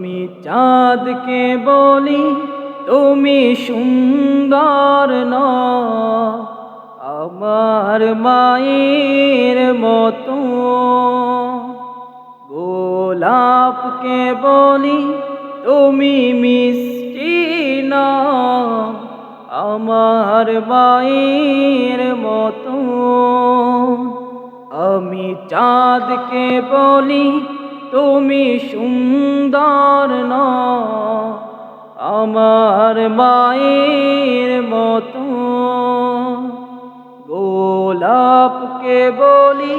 আমি চাঁদকে বলি তুমি সুন্দর নও, আমার মায়ের মতো। গোলাপকে বলি তুমি মিষ্টি নও, আমার মায়ের মতো। আমি চাঁদকে বলি তুমি সুন্দর নও, আমার মায়ের মতো। গোলাপকে বলি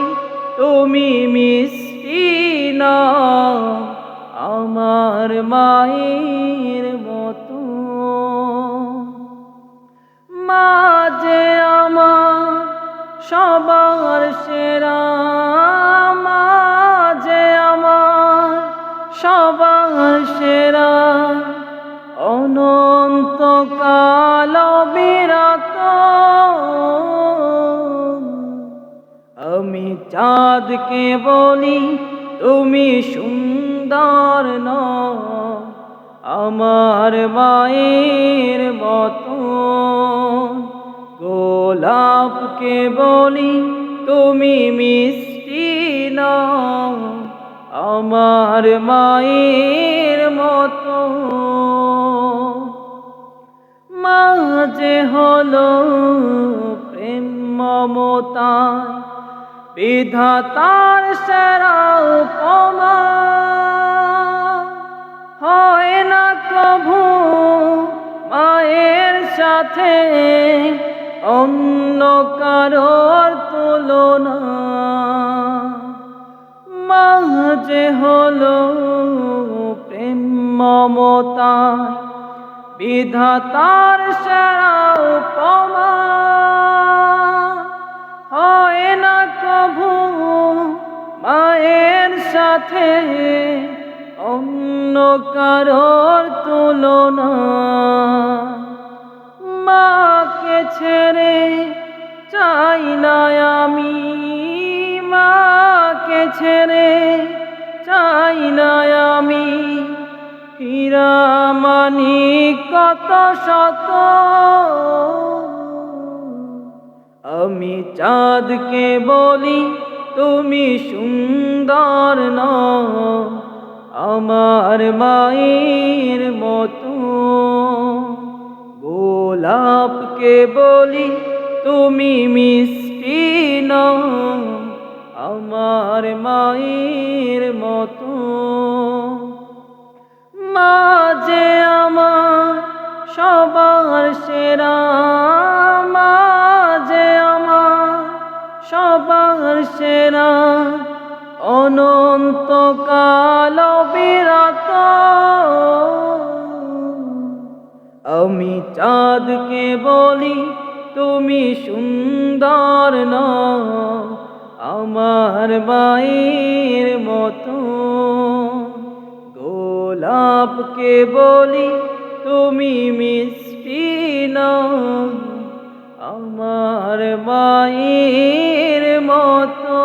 তুমি মিষ্টি নও, আমার মায়ের মতো। মা যে আমার সবার সেরা, মা যে আমার সবার সেরা, অনন্তকাল বিরত। আমি চাঁদকে বলি তুমি সুন্দর নও, আমার মায়ের মতো। গোলাপকে বলি তুমি মিষ্টি নও, আমার মায়ের মতো। মা যে হলো প্রেম মমতায় বিধাতার সেরা উপমা, হয় না কভু মায়ের সাথে অন্য কারোর তুলনা। মা যে হলো প্রেম মমতায় বিধাতার সেরা উপমা, হয় না কভু মায়ের সাথে অন্য কারোর তুলনা। মাকে ছেড়ে চাই না আমি, মাকে ছেড়ে চাই না আমি, হীরা মানিক কত শত। আমি চাঁদকে বলি তুমি সুন্দর নও, আমার মায়ের মতো। গোলাপকে বলি তুমি মিষ্টি নও, আমার মায়ের মতো। মা যে আমার সবার সেরা, মা যে আমার সবার সেরা, অনন্তকাল বিরত। আমি চাঁদকে বলি তুমি সুন্দর নও, আমার মায়ের মতো। গোলাপকে বলি তুমি মিষ্টি নও, আমার মায়ের মতো।